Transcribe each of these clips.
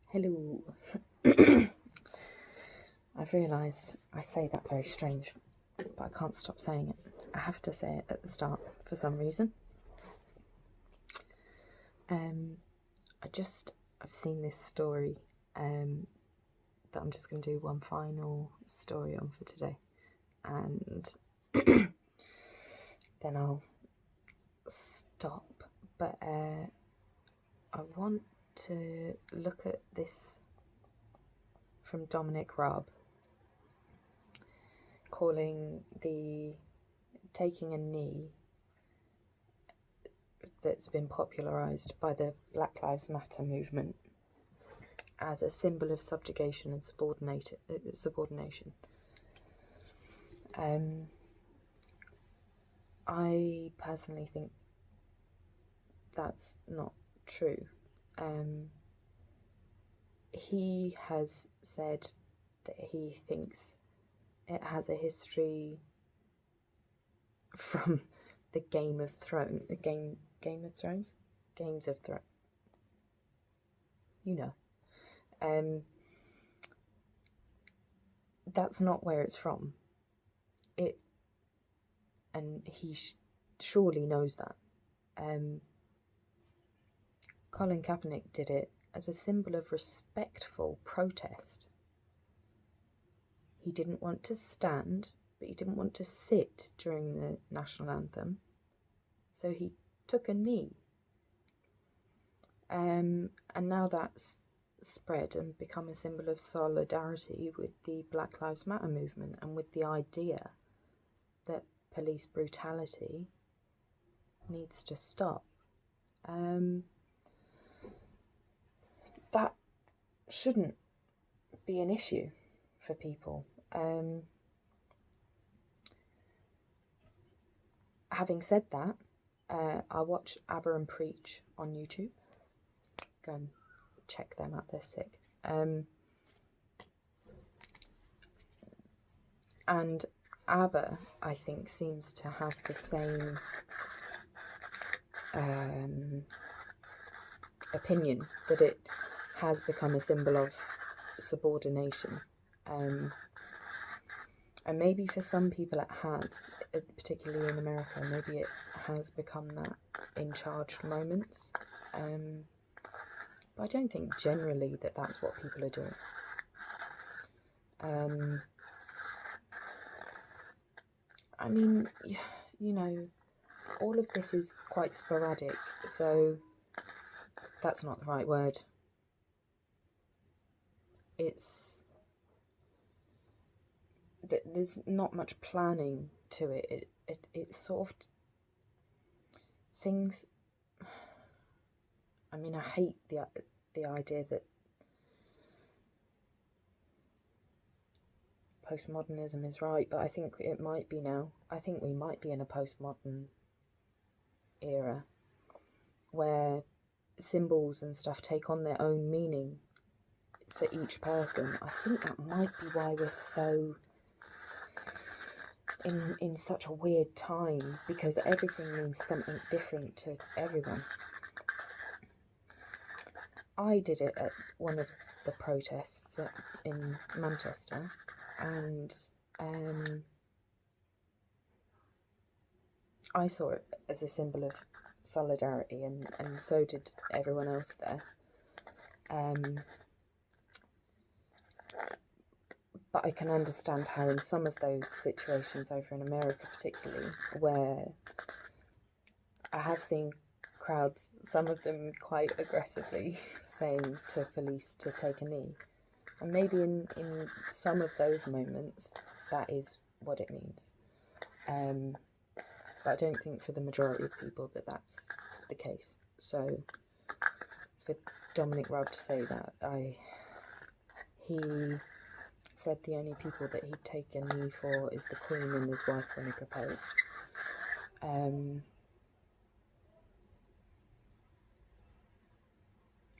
Hello. I've realised I say that very strange, but I can't stop saying it. I have to say it at the start for some reason. I've seen this story that I'm just going to do one final story on for today, and then I'll stop. But I want to look at this from Dominic Raab, calling the taking a knee that's been popularised by the Black Lives Matter movement as a symbol of subjugation and subordination. I personally think that's not true. He has said that he thinks it has a history from the Games of Thrones. You know. That's not where it's from. And he surely knows that. Colin Kaepernick did it as a symbol of respectful protest. He didn't want to stand, but he didn't want to sit during the national anthem, so he took a knee. And now that's spread and become a symbol of solidarity with the Black Lives Matter movement and with the idea that police brutality needs to stop. That shouldn't be an issue for people. Having said that, I watch Aber and Preach on YouTube. Go and check them out, they're sick. And Aber, I think, seems to have the same opinion, that it has become a symbol of subordination. And maybe for some people it has, particularly in America, maybe it has become that in charged moments. But I don't think generally that that's what people are doing. I mean, you know, all of this is quite sporadic, so that's not the right word. There's not much planning to it. It's sort of things. I mean, I hate the idea that postmodernism is right, but I think it might be now. I think we might be in a postmodern era where symbols and stuff take on their own meaning for each person. I think that might be why we're so in such a weird time, because everything means something different to everyone. I did it at one of the protests in Manchester, and I saw it as a symbol of solidarity, and so did everyone else there. But I can understand how in some of those situations over in America particularly, where I have seen crowds, some of them quite aggressively, saying to police to take a knee. And maybe in some of those moments, that is what it means. But I don't think for the majority of people that that's the case. So for Dominic Raab to say that, he said the only people that he'd take a knee for is the Queen and his wife when he proposed.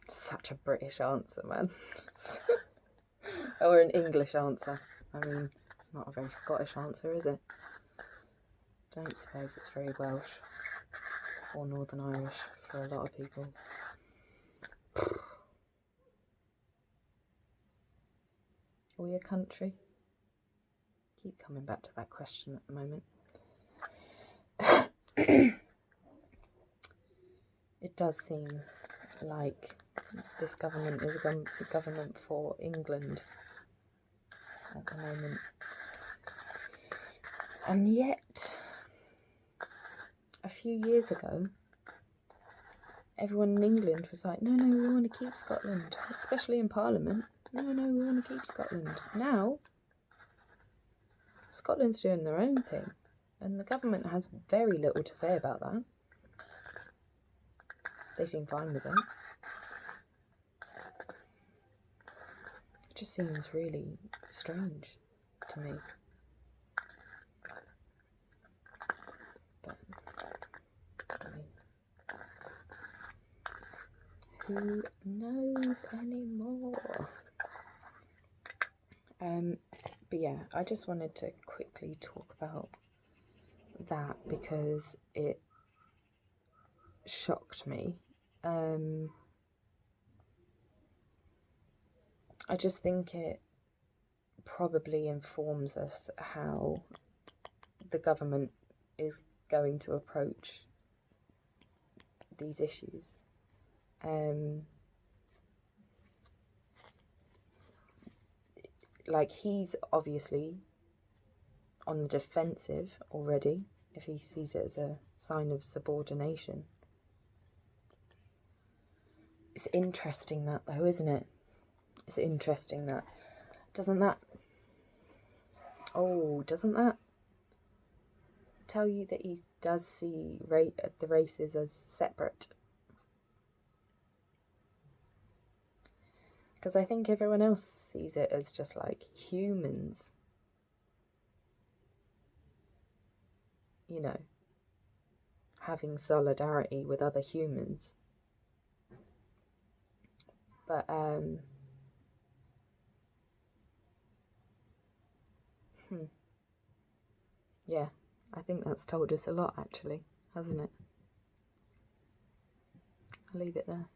Such a British answer, man. Or an English answer. I mean, it's not a very Scottish answer, is it? Don't suppose it's very Welsh or Northern Irish for a lot of people. Are we a country? Keep coming back to that question at the moment. It does seem like this government is a government for England at the moment. And yet, a few years ago, everyone in England was like, no, we want to keep Scotland, especially in Parliament. No, we want to keep Scotland. Now, Scotland's doing their own thing, and the government has very little to say about that. They seem fine with it. It just seems really strange to me. But, I mean, who knows anymore? But yeah, I just wanted to quickly talk about that because it shocked me. I just think it probably informs us how the government is going to approach these issues. Like, he's obviously on the defensive already if he sees it as a sign of subordination. It's interesting that though, isn't it? It's interesting that doesn't that tell you that he does see the races as separate? Because I think everyone else sees it as just like humans, you know, having solidarity with other humans. But yeah, I think that's told us a lot actually, hasn't it? I'll leave it there.